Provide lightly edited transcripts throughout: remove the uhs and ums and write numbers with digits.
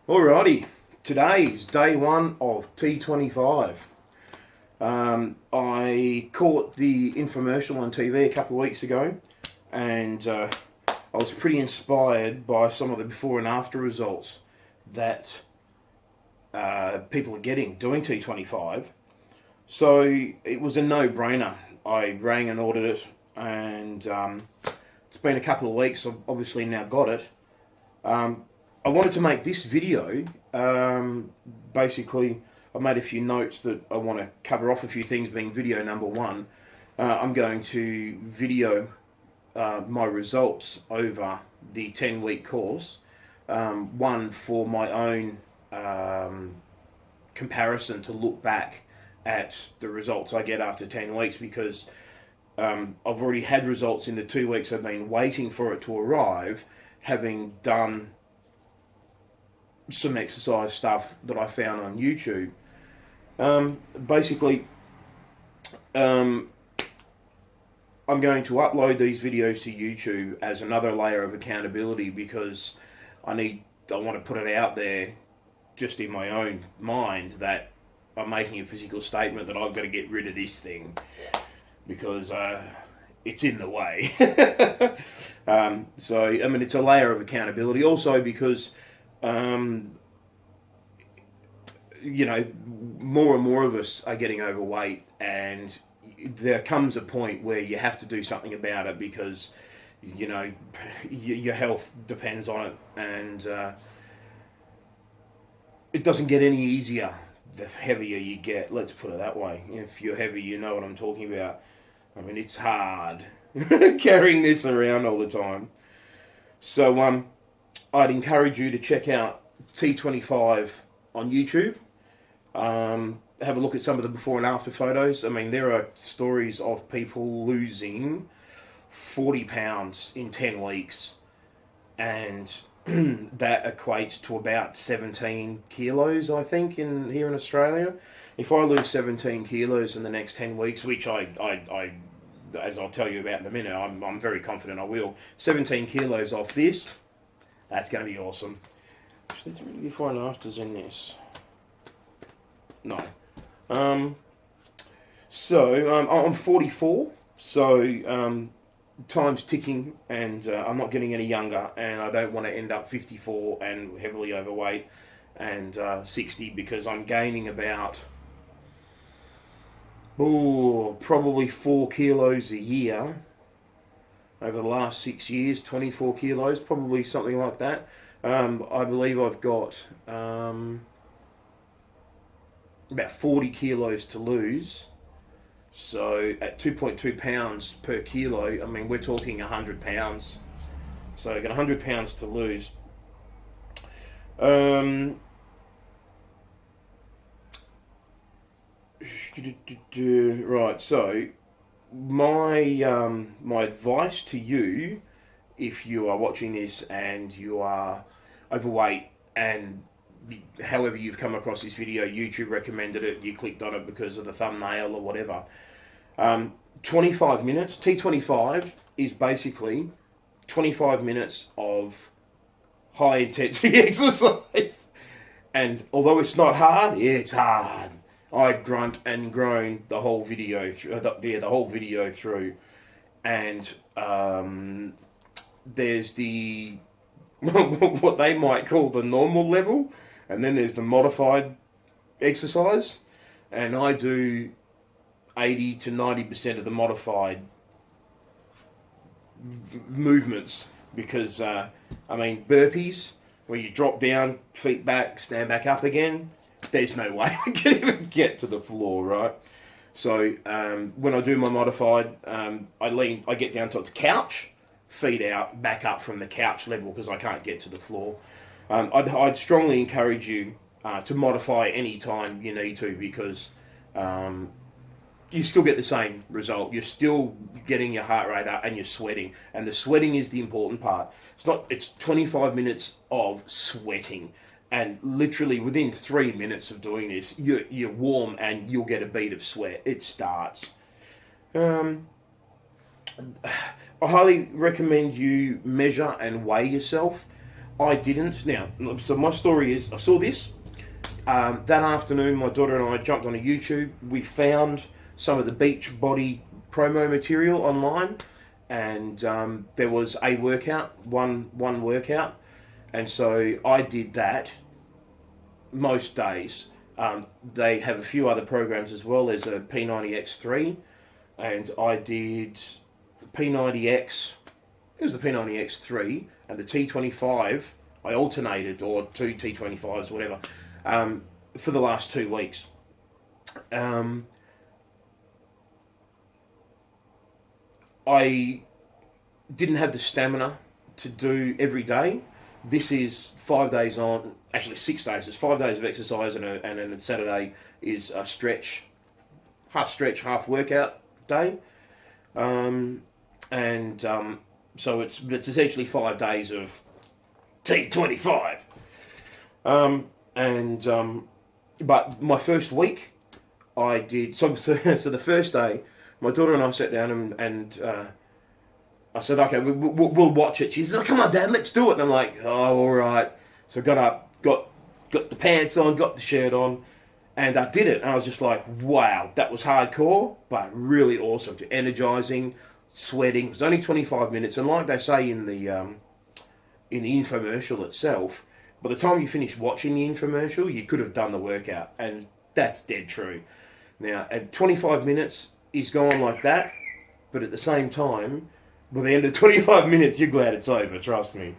Alrighty, today is day one of T25. I caught the infomercial on TV a couple of weeks ago, and I was pretty inspired by some of the before and after results that people are getting doing T25. So it was a no-brainer. I rang and ordered it, and it's been a couple of weeks. I've obviously now got it. I wanted to make this video. Basically, I made a few notes that I want to cover off a few things, being video number one. I'm going to video my results over the 10-week course. One for my own comparison to look back at the results I get after 10 weeks because I've already had results in the 2 weeks I've been waiting for it to arrive, having done some exercise stuff that I found on YouTube. Basically, I'm going to upload these videos to YouTube as another layer of accountability because I want to put it out there just in my own mind that I'm making a physical statement that I've got to get rid of this thing because it's in the way. So, I mean, it's a layer of accountability. Also because more and more of us are getting overweight, and there comes a point where you have to do something about it because, your health depends on it, and it doesn't get any easier the heavier you get. Let's put it that way. If you're heavy, you know what I'm talking about. I mean, it's hard carrying this around all the time. So, I'd encourage you to check out T25 on YouTube. Have a look at some of the before and after photos. I mean, there are stories of people losing 40 pounds in 10 weeks, and that equates to about 17 kilos, I think, here in Australia. If I lose 17 kilos in the next 10 weeks, which I as I'll tell you about in a minute, I'm very confident I will. 17 kilos off this, that's going to be awesome. Actually, is there any before and afters in this? No. I'm 44, so time's ticking, and I'm not getting any younger, and I don't want to end up 54 and heavily overweight and 60 because I'm gaining about probably 4 kilos a year over the last 6 years, 24 kilos, probably something like that. I believe I've got about 40 kilos to lose. So at 2.2 pounds per kilo, I mean, we're talking 100 pounds. So I've got 100 pounds to lose. Right, so my advice to you, if you are watching this and you are overweight, and however you've come across this video, YouTube recommended it, you clicked on it because of the thumbnail or whatever. 25 minutes, T25 is basically 25 minutes of high intensity exercise. And although it's not hard, it's hard. I grunt and groan the whole video through, and there's the what they might call the normal level, and then there's the modified exercise, and I do 80 to 90% of the modified movements because burpees where you drop down, feet back, stand back up again. There's no way I can even get to the floor, right? So when I do my modified, I get down to the couch, feet out, back up from the couch level because I can't get to the floor. I'd strongly encourage you to modify any time you need to because you still get the same result. You're still getting your heart rate up and you're sweating. And the sweating is the important part. It's 25 minutes of sweating. And literally within 3 minutes of doing this, you're warm and you'll get a bead of sweat. It starts. I highly recommend you measure and weigh yourself. I didn't. Now, so my story is, I saw this. That afternoon, my daughter and I jumped onto YouTube. We found some of the Beachbody promo material online, and there was a workout, one workout, and so I did that most days. They have a few other programs as well. There's a P90X3, and I did P90X. It was the P90X3 and the T25. I alternated, or two T25s, whatever, for the last 2 weeks. I didn't have the stamina to do every day. This is 5 days on, actually 6 days. It's 5 days of exercise, and then Saturday is a stretch, half workout day. So it's essentially 5 days of T25. But my first week, I did so the first day, my daughter and I sat down and I said, okay, we'll watch it. She said, oh, come on, Dad, let's do it. And I'm like, oh, all right. So I got up, got the pants on, got the shirt on, and I did it. And I was just like, wow, that was hardcore, but really awesome. Energizing, sweating. It was only 25 minutes. And like they say in the infomercial itself, by the time you finish watching the infomercial, you could have done the workout. And that's dead true. Now, at 25 minutes is gone like that, but at the same time, by the end of 25 minutes, you're glad it's over, trust me.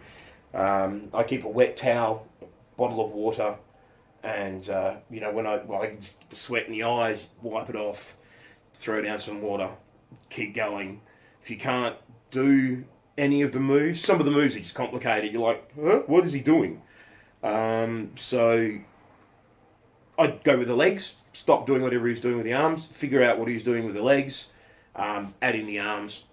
I keep a wet towel, a bottle of water, and, when I get the sweat in the eyes, wipe it off, throw down some water, keep going. If you can't do any of the moves, some of the moves are just complicated. You're like, huh? What is he doing? So I'd go with the legs, stop doing whatever he's doing with the arms, figure out what he's doing with the legs, add in the arms.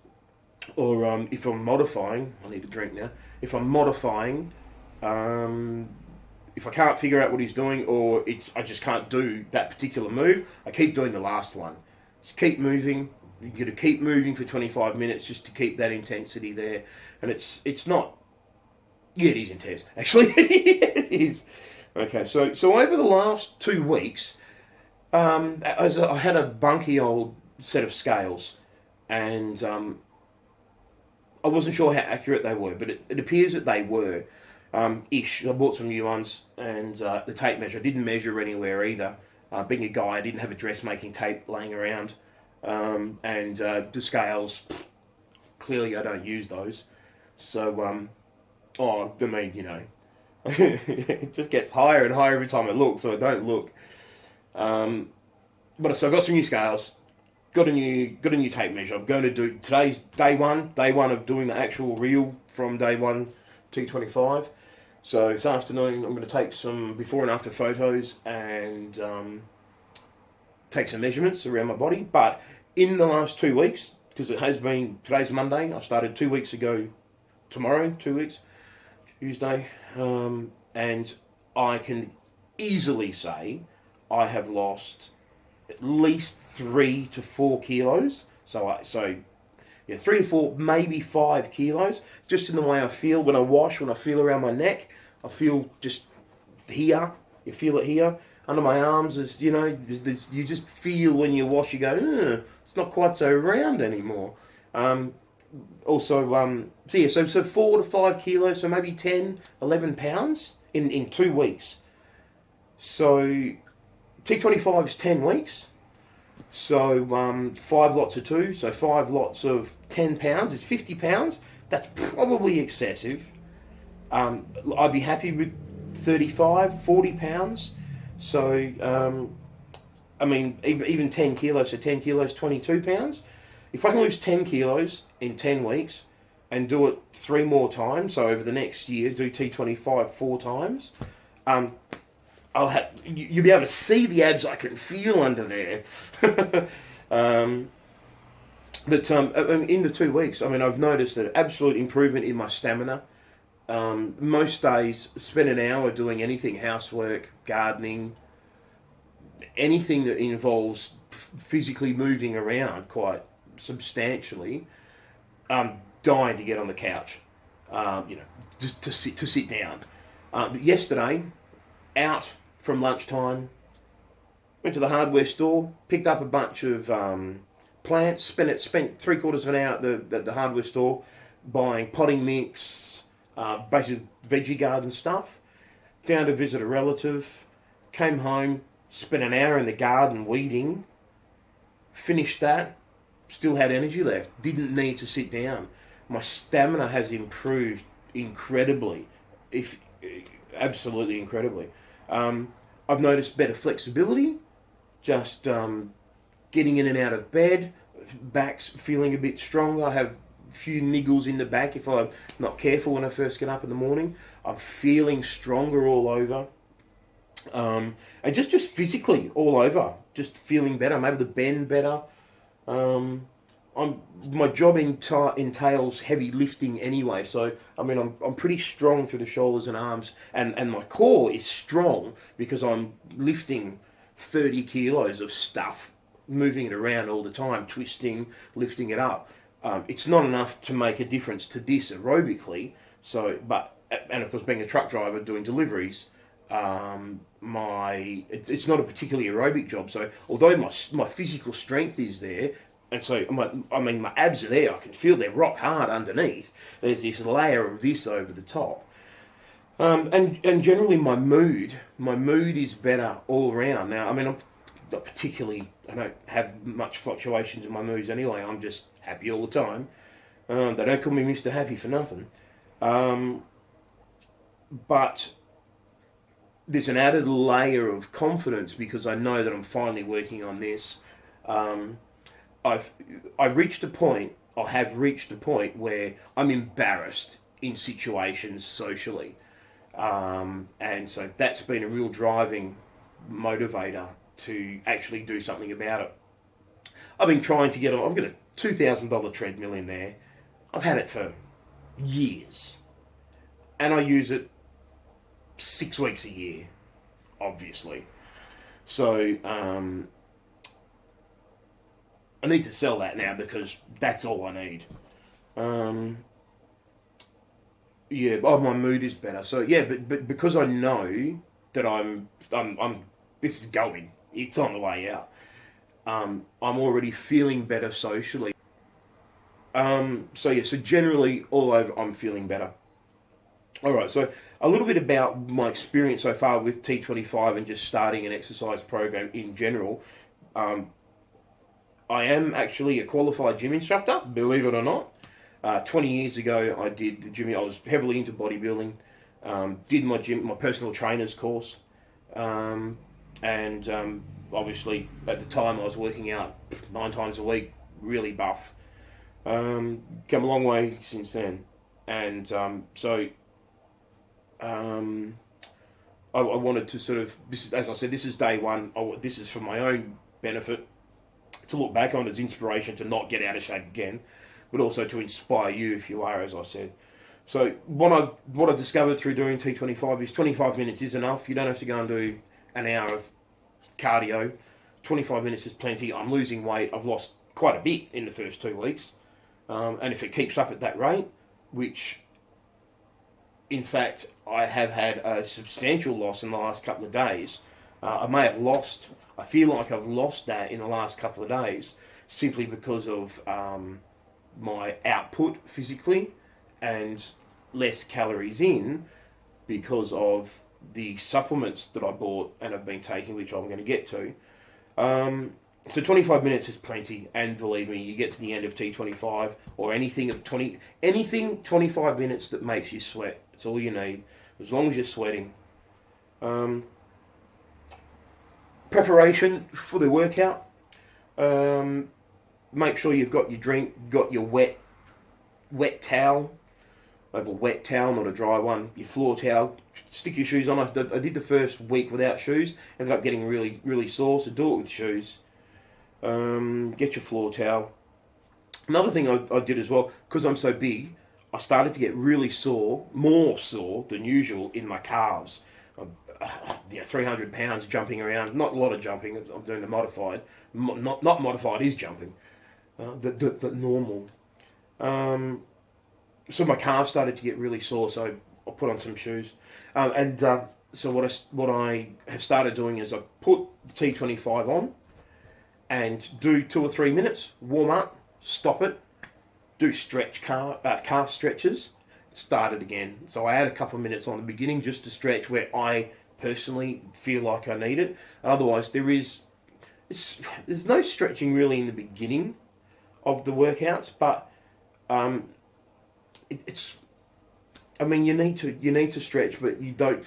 Or if I'm modifying, I need a drink now. If I'm modifying, if I can't figure out what he's doing, or I just can't do that particular move, I keep doing the last one. Just keep moving. You got to keep moving for 25 minutes just to keep that intensity there. And it's not. Yeah, it is intense. Actually, it is. Okay, so over the last 2 weeks, I had a bunky old set of scales, and I wasn't sure how accurate they were, but it appears that they were. Ish. I bought some new ones, and the tape measure, I didn't measure anywhere either. Being a guy, I didn't have a dressmaking tape laying around. The scales, clearly I don't use those. So, it just gets higher and higher every time I look, so I don't look. So I got some new scales. Got a new tape measure. I'm going to do today's day one of doing the actual reel from Day1 T25. So this afternoon I'm going to take some before and after photos and take some measurements around my body. But in the last 2 weeks, because it has been, today's Monday, I started 2 weeks ago tomorrow, 2 weeks, Tuesday, and I can easily say I have lost at least 3 to 4 kilos. So 3 to 4, maybe 5 kilos, just in the way I feel when I wash, when I feel around my neck. I feel just here. You feel it here. Under my arms, is you just feel when you wash, you go, it's not quite so round anymore. So 4 to 5 kilos, so maybe 10, 11 pounds in 2 weeks. So T25 is 10 weeks. So 5 lots of 2, so 5 lots of 10 pounds is 50 pounds. That's probably excessive. I'd be happy with 35, 40 pounds. So, even 10 kilos, so 10 kilos, 22 pounds. If I can lose 10 kilos in 10 weeks and do it 3 more times, so over the next year, do T25 4 times, you'll be able to see the abs I can feel under there. In the 2 weeks, I've noticed an absolute improvement in my stamina. Most days, spend an hour doing anything, housework, gardening, anything that involves physically moving around quite substantially. I'm dying to get on the couch. to sit down. But yesterday, out from lunchtime, went to the hardware store, picked up a bunch of plants, spent 3/4 of an hour at the hardware store buying potting mix, basic veggie garden stuff. Down to visit a relative, came home, spent an hour in the garden weeding, finished that, still had energy left, didn't need to sit down. My stamina has improved incredibly, absolutely incredibly. I've noticed better flexibility, just getting in and out of bed, back's feeling a bit stronger. I have a few niggles in the back if I'm not careful when I first get up in the morning. I'm feeling stronger all over. And just physically all over, just feeling better. I'm able to bend better. My job entails heavy lifting anyway, so I mean I'm pretty strong through the shoulders and arms, and my core is strong because I'm lifting 30 kilos of stuff, moving it around all the time, twisting, lifting it up. It's not enough to make a difference to this aerobically. So, and of course being a truck driver doing deliveries, it's not a particularly aerobic job. So although my physical strength is there, and so my abs are there, I can feel they're rock hard underneath. There's this layer of this over the top, and generally my mood is better all around. Now, I mean, I'm not particularly, I don't have much fluctuations in my moods anyway. I'm just happy all the time. They don't call me Mr. Happy for nothing. But there's an added layer of confidence because I know that I'm finally working on this. I've reached a point, I have reached a point where I'm embarrassed in situations socially. And so that's been a real driving motivator to actually do something about it. I've been trying to I've got a $2,000 treadmill in there. I've had it for years. And I use it 6 weeks a year, obviously. So, I need to sell that now because that's all I need. My mood is better. So yeah, but because I know that I'm this is going, it's on the way out. I'm already feeling better socially. So generally all over, I'm feeling better. All right, so a little bit about my experience so far with T25 and just starting an exercise program in general. I am actually a qualified gym instructor, believe it or not. 20 years ago, I did the gym. I was heavily into bodybuilding. Did my personal trainer's course, and obviously at the time I was working out 9 times a week, really buff. Come a long way since then, and I wanted to sort of, as I said, this is day one. This is for my own benefit, to look back on as inspiration to not get out of shape again, but also to inspire you if you are, as I said. So what I've discovered through doing T25 is 25 minutes is enough. You don't have to go and do an hour of cardio. 25 minutes is plenty. I'm losing weight. I've lost quite a bit in the first 2 weeks. And if it keeps up at that rate, which in fact I have had a substantial loss in the last couple of days, I feel like I've lost that in the last couple of days simply because of my output physically and less calories in because of the supplements that I bought and have been taking, which I'm going to get to. So 25 minutes is plenty, and believe me, you get to the end of T25 or anything 25 minutes that makes you sweat. It's all you need, as long as you're sweating. Preparation for the workout. Make sure you've got your drink, got your wet towel. I have a wet towel, not a dry one. Your floor towel. Stick your shoes on. I did the first week without shoes. Ended up getting really, really sore, so do it with shoes. Get your floor towel. Another thing I did as well, because I'm so big, I started to get really sore, more sore than usual in my calves. 300 pounds jumping around. Not a lot of jumping. I'm doing the modified. Not modified is jumping. The normal. So my calves started to get really sore. So put on some shoes. So what I have started doing is I put the T25 on and do 2 or 3 minutes, warm up, stop it, do calf stretches, start it again. So I add a couple of minutes on the beginning just to stretch where I personally feel like I need it. Otherwise, there's no stretching really in the beginning of the workouts, but you need to stretch, but you don't.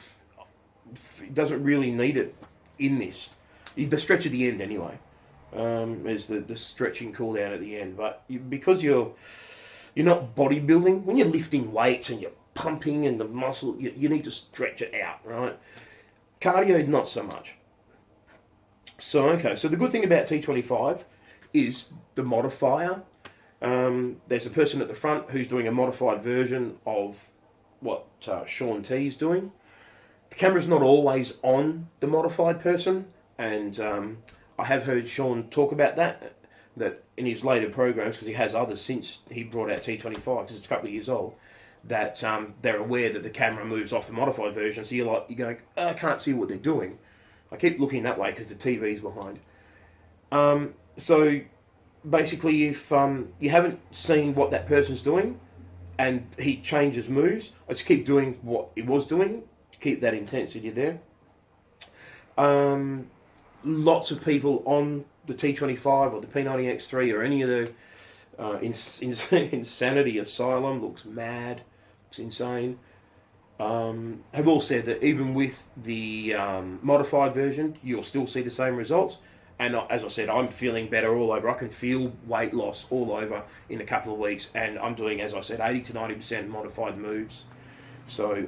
It doesn't really need it in this. The stretch at the end anyway is the stretching cool down at the end. But because you're not bodybuilding, when you're lifting weights and you're pumping and the muscle, you need to stretch it out, right? Cardio, not so much. So the good thing about T25 is the modifier. There's a person at the front who's doing a modified version of what Shaun T is doing. The camera's not always on the modified person, and I have heard Shaun talk about that in his later programs, because he has others since he brought out T25, because it's a couple of years old, that they're aware that the camera moves off the modified version, so you're going, I can't see what they're doing. I keep looking that way because the TV's behind. So basically, if you haven't seen what that person's doing and he changes moves, I just keep doing what he was doing to keep that intensity there. Lots of people on the T25 or the P90X3 or any of the Insanity Asylum, looks mad, looks insane, have all said that even with the modified version, you'll still see the same results. And as I said, I'm feeling better all over. I can feel weight loss all over in a couple of weeks, and I'm doing, as I said, 80 to 90% modified moves. So,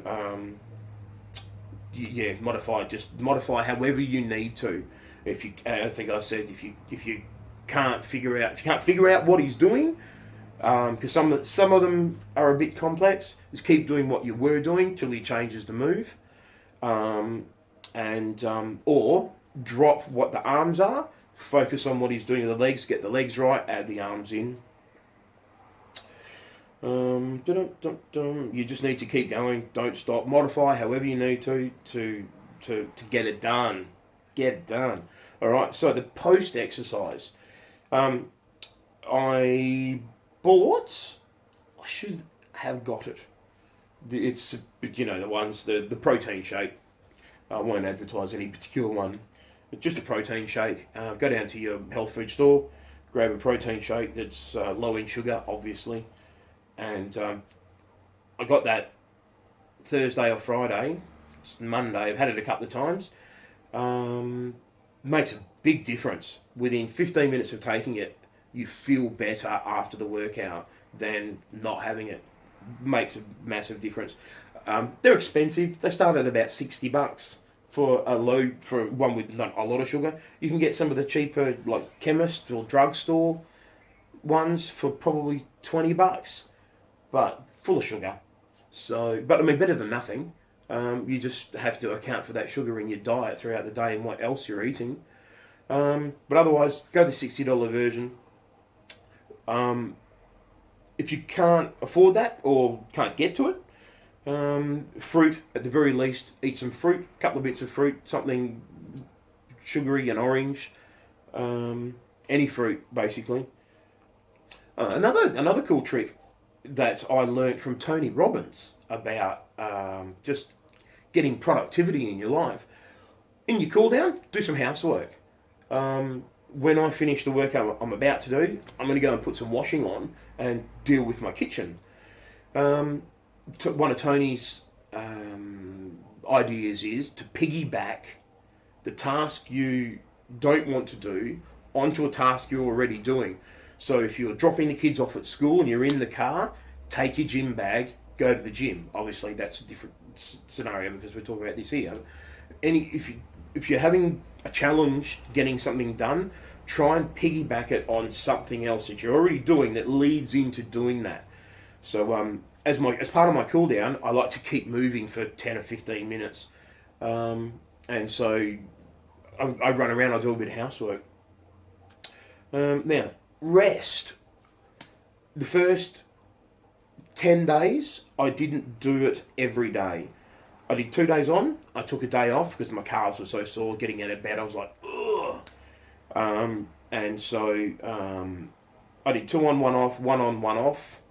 just modify however you need to. I think I said, if you can't figure out what he's doing, because some of them are a bit complex, just keep doing what you were doing till he changes the move, or drop what the arms are, focus on what he's doing with the legs, get the legs right, add the arms in. You just need to keep going, don't stop, modify however you need to get it done. Get it done. Alright, so the post exercise. I should have got it. It's, the protein shake. I won't advertise any particular one. But just a protein shake. Go down to your health food store, grab a protein shake that's low in sugar, obviously. And I got that Thursday or Friday. It's Monday. I've had it a couple of times. Makes a big difference. Within 15 minutes of taking it, you feel better after the workout than not having it. Makes a massive difference. They're expensive. They start at about $60 for one with not a lot of sugar. You can get some of the cheaper, like chemist or drugstore ones for probably $20, but full of sugar. So, but I mean, better than nothing. You just have to account for that sugar in your diet throughout the day and what else you're eating. But otherwise, go the $60 version. If you can't afford that or can't get to it, fruit at the very least. Eat some fruit, a couple of bits of fruit, something sugary and orange. Any fruit, basically. Another cool trick that I learned from Tony Robbins about just getting productivity in your life. In your cool down, do some housework. When I finish the work I'm about to do, I'm going to go and put some washing on and deal with my kitchen. One of Tony's ideas is to piggyback the task you don't want to do onto a task you're already doing. So if you're dropping the kids off at school and you're in the car, take your gym bag, go to the gym. Obviously, that's a different scenario because we're talking about this here. If you're having a challenge getting something done, try and piggyback it on something else that you're already doing that leads into doing that. So as part of my cool down, I like to keep moving for 10 or 15 minutes. And so I run around, I do a bit of housework. Now, rest. The first 10 days, I didn't do it every day. I did 2 days on. I took a day off because my calves were so sore. Getting out of bed, I was like, ugh. And so I did 2 on, 1 off, 1 on, 1 off.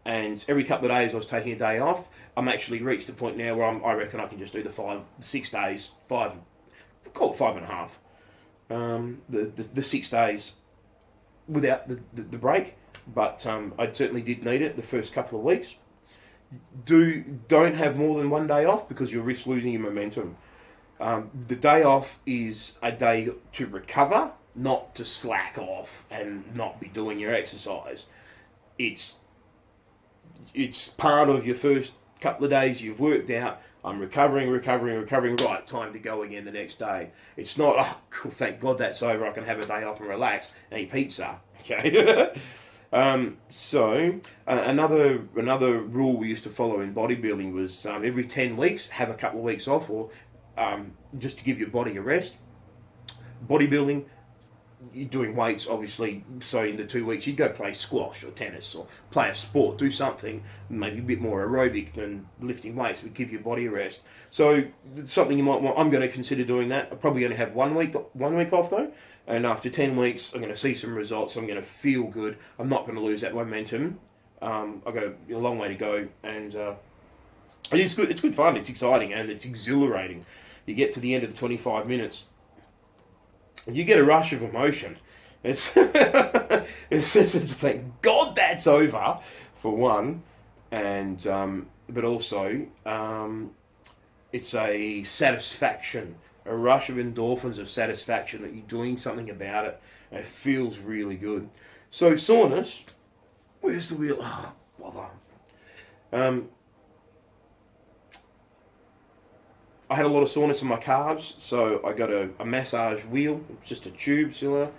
And every couple of days I was taking a day off. I'm actually reached the point now where I reckon I can just do the 6 days, call it 5.5. The 6 days without the break. But I certainly did need it the first couple of weeks. Don't have more than 1 day off because you'll risk losing your momentum. The day off is a day to recover, not to slack off and not be doing your exercise. It's part of your first couple of days you've worked out. I'm recovering. Right, time to go again the next day. It's not, oh, cool, thank God that's over. I can have a day off and relax and eat pizza. Okay. Another rule we used to follow in bodybuilding was every 10 weeks, have a couple of weeks off, or just to give your body a rest. Bodybuilding, you're doing weights, obviously, so in the 2 weeks you'd go play squash or tennis or play a sport, do something maybe a bit more aerobic than lifting weights, but give your body a rest. So something you might want, I'm going to consider doing that. I'm probably going to have 1 week off though, and after 10 weeks I'm going to see some results. I'm going to feel good. I'm not going to lose that momentum. I've got a long way to go, and it's good. It's good fun. It's exciting and it's exhilarating. You get to the end of the 25 minutes, you get a rush of emotion. It's thank God that's over, for one, and but also it's a satisfaction, a rush of endorphins of satisfaction that you're doing something about it, and it feels really good. So soreness, where's the wheel? Oh, bother. I had a lot of soreness in my calves, so I got a massage wheel. It's just a tube cylinder.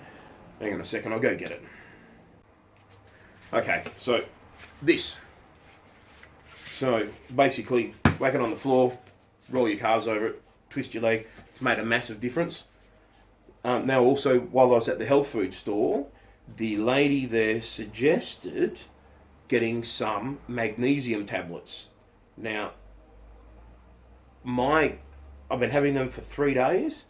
Hang on a second, I'll go get it. Okay, so this. So basically, whack it on the floor, roll your calves over it, twist your leg. It's made a massive difference. Now also, while I was at the health food store, the lady there suggested getting some magnesium tablets. Now, I've been having them for 3 days.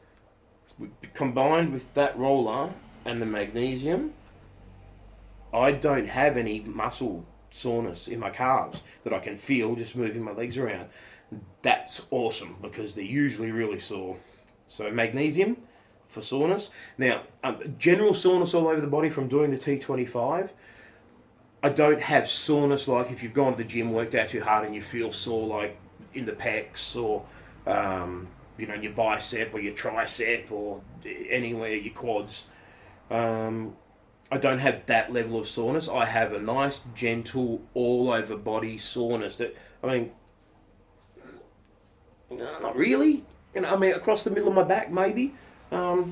Combined with that roller and the magnesium, I don't have any muscle soreness in my calves that I can feel just moving my legs around. That's awesome because they're usually really sore. So magnesium for soreness. Now, general soreness all over the body from doing the T25. I don't have soreness like if you've gone to the gym, worked out too hard and you feel sore like in the pecs or your bicep or your tricep or anywhere, your quads. I don't have that level of soreness. I have a nice, gentle, all over body soreness that, not really. Across the middle of my back maybe. My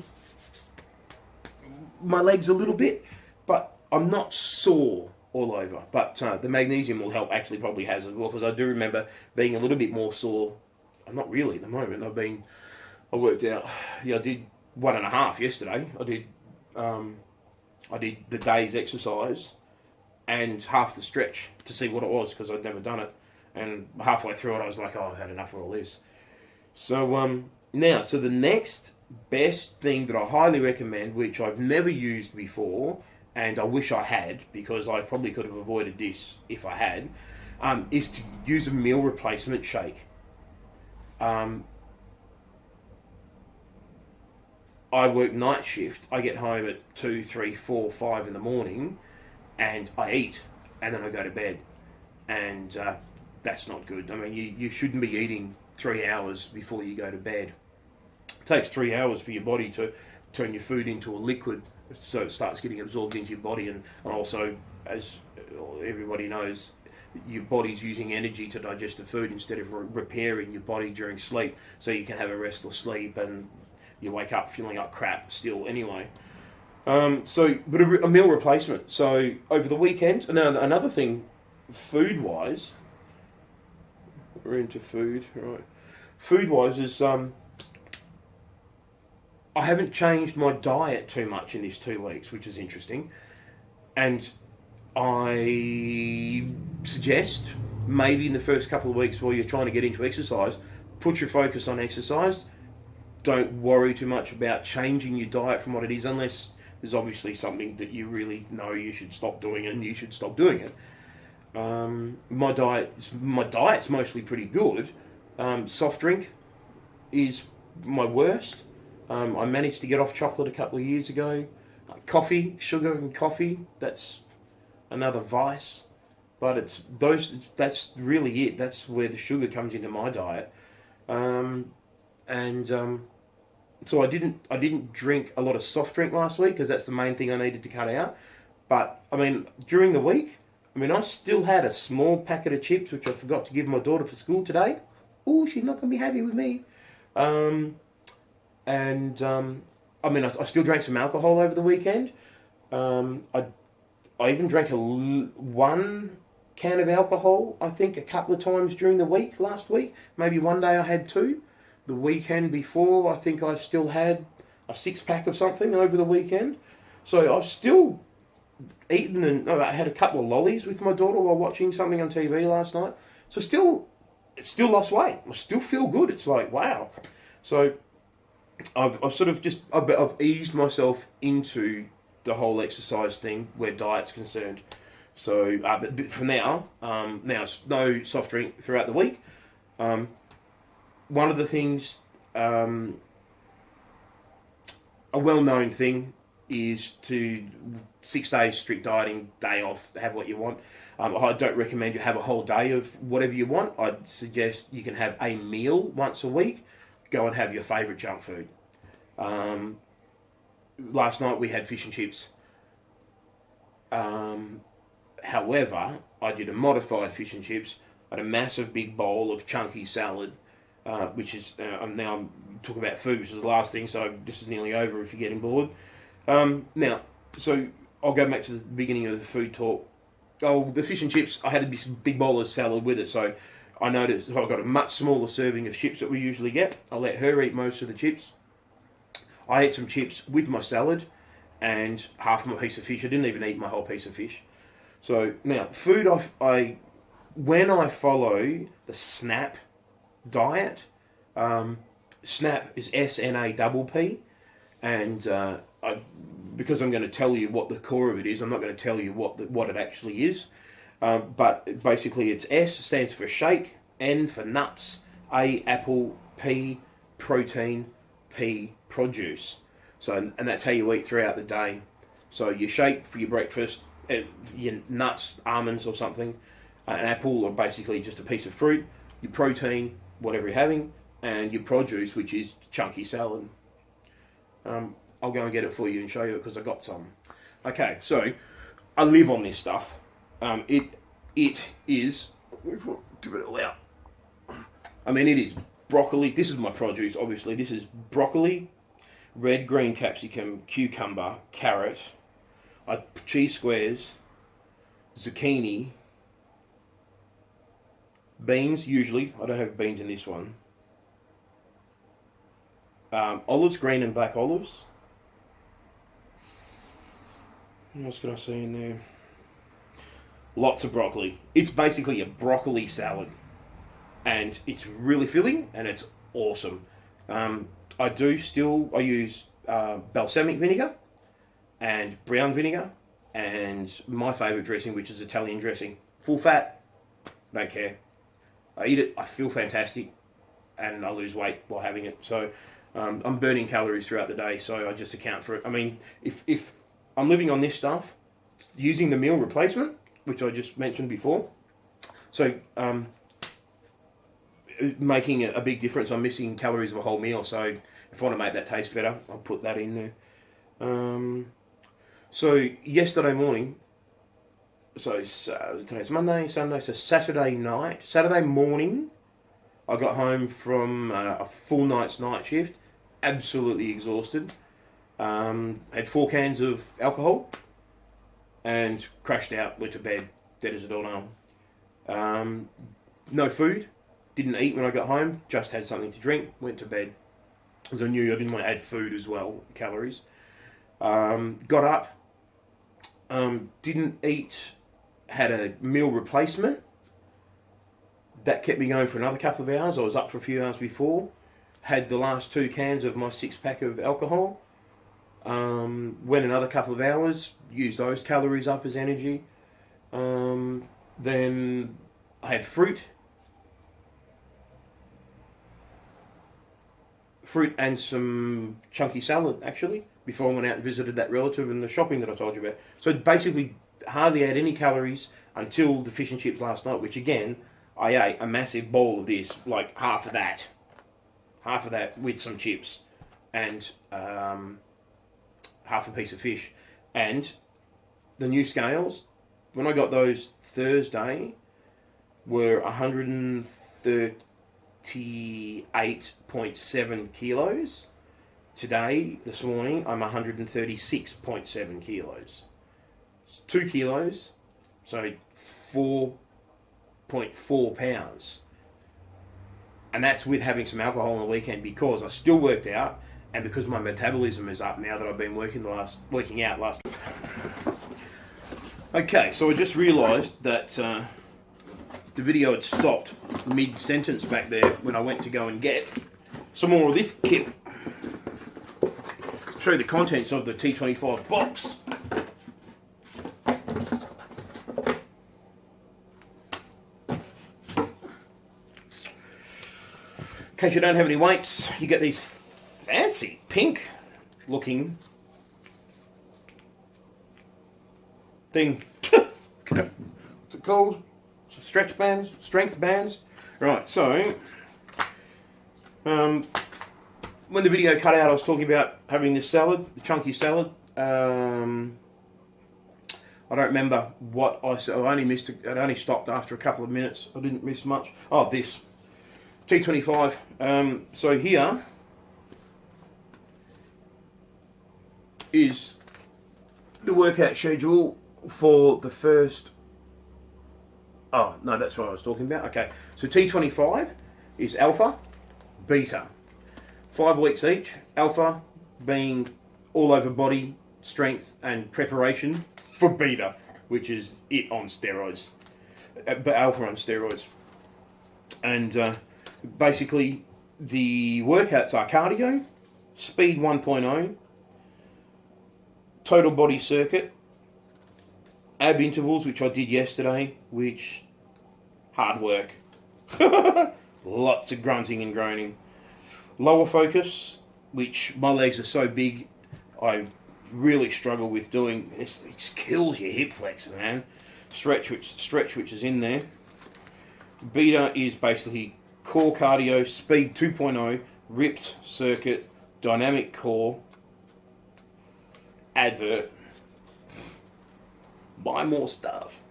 legs a little bit, but I'm not sore all over. But the magnesium will help, actually probably has as well, because I do remember being a little bit more sore. I'm not really at the moment. I worked out, I did 1.5 yesterday. I did the day's exercise and half the stretch to see what it was, because I'd never done it. And halfway through it, I was like, I've had enough of all this. So so the next best thing that I highly recommend, which I've never used before, and I wish I had, because I probably could have avoided this if I had, is to use a meal replacement shake. I work night shift. I get home at 2, 3, 4, 5 in the morning, and I eat, and then I go to bed, and that's not good. You shouldn't be eating 3 hours before you go to bed. It takes 3 hours for your body to turn your food into a liquid, so it starts getting absorbed into your body, and also, as everybody knows, your body's using energy to digest the food instead of repairing your body during sleep, so you can have a restless sleep and you wake up feeling like crap still anyway. But a meal replacement. So over the weekend, and now another thing, food-wise, we're into food, right? Food-wise is, I haven't changed my diet too much in these 2 weeks, which is interesting. And I suggest maybe in the first couple of weeks while you're trying to get into exercise, put your focus on exercise. Don't worry too much about changing your diet from what it is, unless there's obviously something that you really know you should stop doing and you should stop doing it. My diet's mostly pretty good. Soft drink is my worst. I managed to get off chocolate a couple of years ago. Coffee, sugar and coffee, that's another vice. But that's really it. That's where the sugar comes into my diet. So I didn't drink a lot of soft drink last week because that's the main thing I needed to cut out. But I mean, during the week, I still had a small packet of chips which I forgot to give my daughter for school today. Oh, she's not going to be happy with me. I still drank some alcohol over the weekend. I even drank one can of alcohol, I think, a couple of times during the week last week. Maybe one day I had two. The weekend before, I think I still had a 6-pack of something over the weekend. So I've still eaten, and I had a couple of lollies with my daughter while watching something on TV last night. So it's still lost weight. I still feel good. It's like, wow. So I've eased myself into the whole exercise thing where diet's concerned. So but for now it's no soft drink throughout the week. One of the things, a well-known thing is to 6 days strict dieting, day off, have what you want. I don't recommend you have a whole day of whatever you want. I'd suggest you can have a meal once a week. Go and have your favourite junk food. Last night we had fish and chips. However, I did a modified fish and chips. I had a massive big bowl of chunky salad, which is, I'm talking about food, which is the last thing, so this is nearly over if you're getting bored. Now, so I'll go back to the beginning of the food talk. Oh, the fish and chips, I had this big bowl of salad with it, so I noticed I got a much smaller serving of chips that we usually get. I let her eat most of the chips. I ate some chips with my salad and half of my piece of fish. I didn't even eat my whole piece of fish. So now, food, when I follow the SNAP diet, SNAP is SNAPP, and because I'm going to tell you what the core of it is, I'm not going to tell you what it actually is. But basically, it's S stands for shake, N for nuts, A apple, P protein, P produce. So, and that's how you eat throughout the day. So you shake for your breakfast, your nuts, almonds or something, an apple or basically just a piece of fruit, your protein, whatever you're having, and your produce, which is chunky salad. I'll go and get it for you and show you because I got some. Okay, so I live on this stuff. It is. It is broccoli. This is my produce, obviously. This is broccoli, red, green capsicum, cucumber, carrot, cheese squares, zucchini, beans. Usually, I don't have beans in this one. Olives, green and black olives. What else can I see in there? Lots of broccoli. It's basically a broccoli salad. And it's really filling and it's awesome. I use balsamic vinegar and brown vinegar and my favourite dressing, which is Italian dressing. Full fat, don't care. I eat it, I feel fantastic, and I lose weight while having it. So I'm burning calories throughout the day, so I just account for it. I mean, if I'm living on this stuff, using the meal replacement, which I just mentioned before, so making a big difference. I'm missing calories of a whole meal, so if I want to make that taste better, I'll put that in there. So yesterday morning, today's Monday, Sunday, so Saturday morning, I got home from a full night's night shift, absolutely exhausted. Had 4 cans of alcohol and crashed out, went to bed, dead as a doornail. No food, didn't eat when I got home, just had something to drink, went to bed. Because I knew I didn't want to add food as well, calories. Got up, didn't eat had a meal replacement. That kept me going for another couple of hours. I was up for a few hours before. Had the last 2 cans of my 6-pack of alcohol. Went another couple of hours. Used those calories up as energy. Then I had fruit. Fruit and some chunky salad, actually, before I went out and visited that relative and the shopping that I told you about. So basically, hardly had any calories until the fish and chips last night, which again, I ate a massive bowl of this, like half of that with some chips and half a piece of fish. And the new scales, when I got those Thursday, were 138.7 kilos. Today, this morning, I'm 136.7 kilos. It's 2 kilos, so 4.4 pounds. And that's with having some alcohol on the weekend, because I still worked out and because my metabolism is up now that I've been working out last. Okay, so I just realised that the video had stopped mid-sentence back there when I went to go and get some more of this kit. I'll show you the contents of the T25 box. In case you don't have any weights, you get these fancy pink looking thing. What's it called? Stretch bands? Strength bands? Right, so when the video cut out, I was talking about having this salad, the chunky salad. I don't remember what I said. I only stopped after a couple of minutes. I didn't miss much. Oh, this T25. So here is the workout schedule for the first. Oh no, that's what I was talking about. Okay, so T25 is alpha, beta, 5 weeks each. Alpha being all over body strength and preparation for beta, which is it on steroids, but alpha on steroids. And basically, the workouts are cardio, speed 1.0, total body circuit, ab intervals, which I did yesterday, which hard work. Lots of grunting and groaning. Lower focus, which my legs are so big, I really struggle with doing. It just kills your hip flexor, man. Stretch, which is in there. Beta is basically core cardio, speed 2.0, ripped circuit, dynamic core, advert, buy more stuff.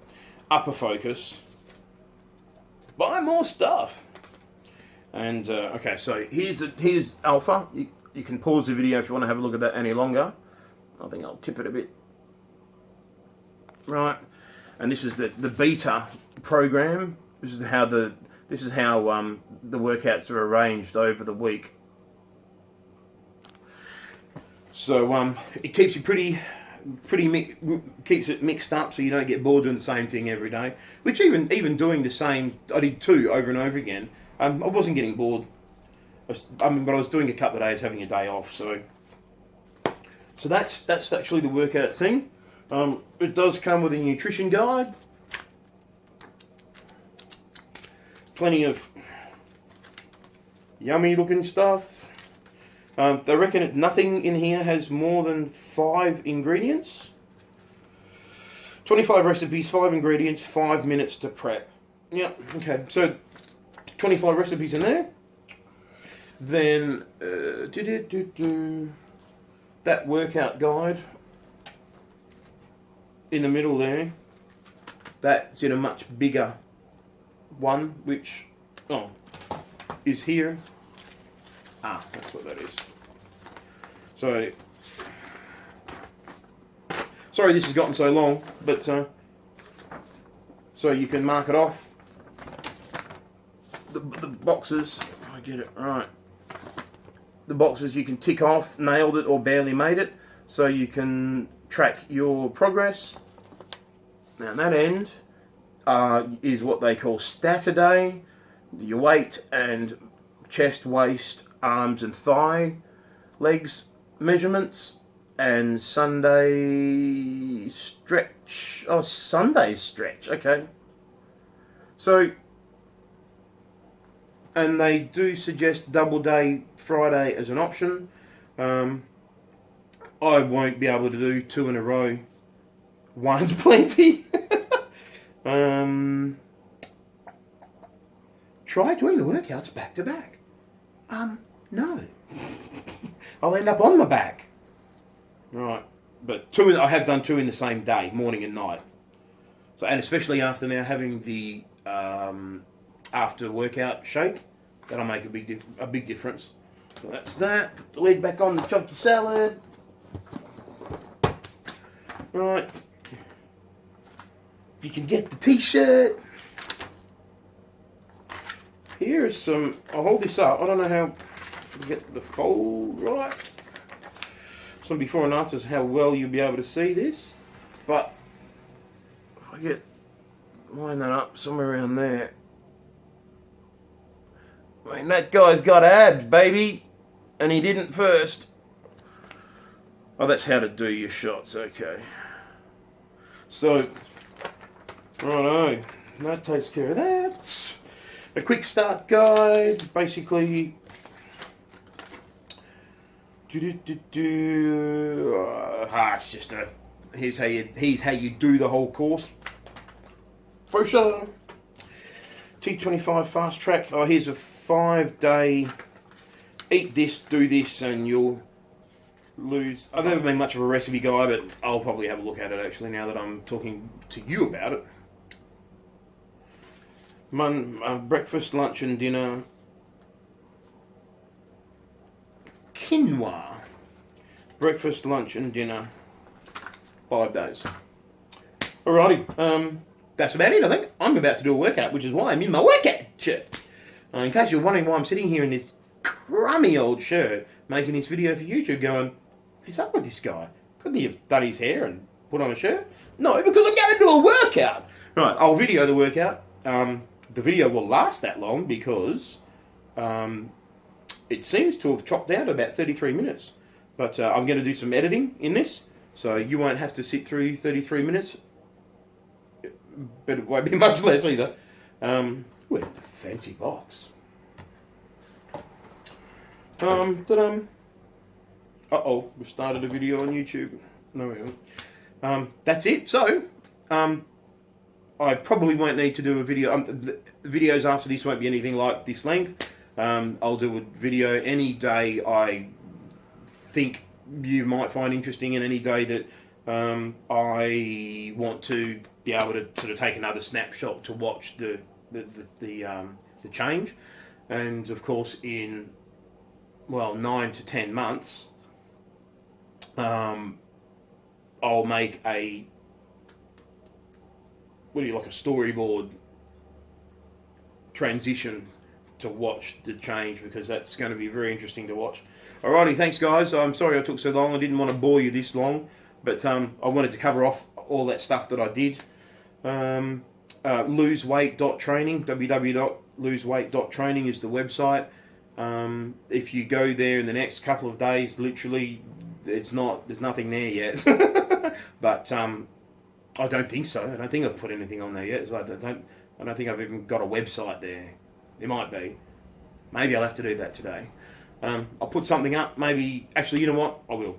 Upper focus, buy more stuff. And okay, so here's alpha. You can pause the video if you want to have a look at that any longer. I think I'll tip it a bit. Right, and this is the beta program. This is how the workouts are arranged over the week. So it keeps you keeps it mixed up, so you don't get bored doing the same thing every day. Which even doing the same, I did 2 over and over again. I wasn't getting bored. But I was doing a couple of days, having a day off. So that's actually the workout thing. It does come with a nutrition guide. Plenty of yummy looking stuff. They reckon nothing in here has more than 5 ingredients. 25 recipes, 5 ingredients, 5 minutes to prep. Yeah, okay, so 25 recipes in there. Then that workout guide in the middle there, that's in a much bigger one, which is here. That's what that is. So sorry this has gotten so long, but so you can mark it off. The boxes, if I get it right, the boxes you can tick off, nailed it or barely made it, so you can track your progress. Now that end, is what they call Saturday, your weight and chest, waist, arms and thigh, legs measurements, and Sunday stretch. Oh, Sunday stretch, okay. So, and they do suggest double day Friday as an option. I won't be able to do 2 in a row. One's plenty. Try doing the workouts back to back. No. I'll end up on my back. Right. But I have done 2 in the same day, morning and night. So, and especially after now having the after workout shake, that'll make a big difference. So that's that. Put the lid back on the chunky salad. Right. You can get the t-shirt. Here is some, I'll hold this up. I don't know how to get the fold right. Some before and afters, how well you'll be able to see this. But if I line that up somewhere around there. I mean, that guy's got abs, baby. And he didn't first. Oh, that's how to do your shots, okay. So, righto, that takes care of that. A quick start guide, basically. It's just here's how you do the whole course. For sure. T25 fast track. Oh, here's a 5-day. Eat this, do this, and you'll lose. I've never been much of a recipe guy, but I'll probably have a look at it actually now that I'm talking to you about it. Breakfast, lunch and dinner. Quinoa. Breakfast, lunch and dinner. 5 days. Alrighty. That's about it, I think. I'm about to do a workout, which is why I'm in my workout shirt. In case you're wondering why I'm sitting here in this crummy old shirt making this video for YouTube going, what's up with this guy? Couldn't he have done his hair and put on a shirt? No, because I'm going to do a workout. Right, I'll video the workout. The video will last that long because it seems to have chopped down to about 33 minutes. But I'm going to do some editing in this, so you won't have to sit through 33 minutes. But it won't be much less either. With the fancy box. Uh-oh, we started a video on YouTube. No, we haven't. That's it. So, I probably won't need to do a video. The videos after this won't be anything like this length. I'll do a video any day I think you might find interesting, and any day that I want to be able to sort of take another snapshot to watch the change. And of course, in 9 to 10 months, I'll make a storyboard transition to watch the change, because that's going to be very interesting to watch. Alrighty, thanks guys. I'm sorry I took so long. I didn't want to bore you this long, but I wanted to cover off all that stuff that I did. LoseWeight.training, www.LoseWeight.training is the website. If you go there in the next couple of days, literally, there's nothing there yet. But I don't think so. I don't think I've put anything on there yet. So I don't think I've even got a website there. It might be. Maybe I'll have to do that today. I'll put something up. Maybe, actually, you know what? I will.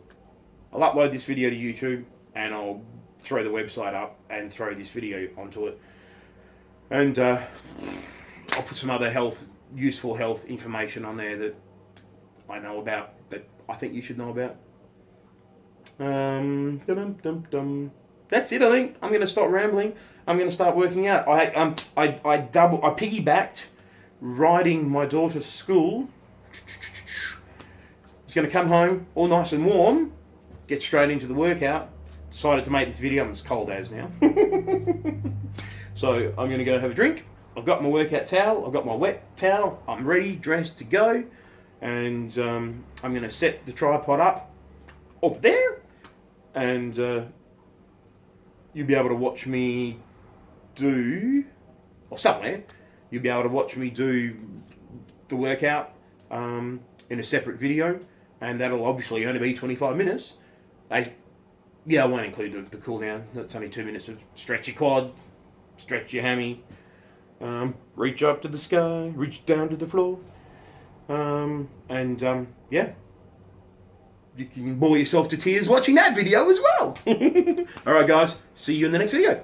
I'll upload this video to YouTube, and I'll throw the website up and throw this video onto it. And I'll put some other useful health information on there that I know about, that I think you should know about. That's it, I think. I'm going to stop rambling. I'm going to start working out. I piggybacked riding my daughter to school. She's going to come home all nice and warm, get straight into the workout. Decided to make this video. It's cold as now. So I'm going to go have a drink. I've got my workout towel. I've got my wet towel. I'm ready, dressed to go. And I'm going to set the tripod up there. And you'll be able to watch me do, or somewhere, you'll be able to watch me do the workout in a separate video, and that'll obviously only be 25 minutes. I won't include the cool down. That's only 2 minutes of stretch your quad, stretch your hammy, reach up to the sky, reach down to the floor, you can bore yourself to tears watching that video as well. Alright guys, see you in the next video.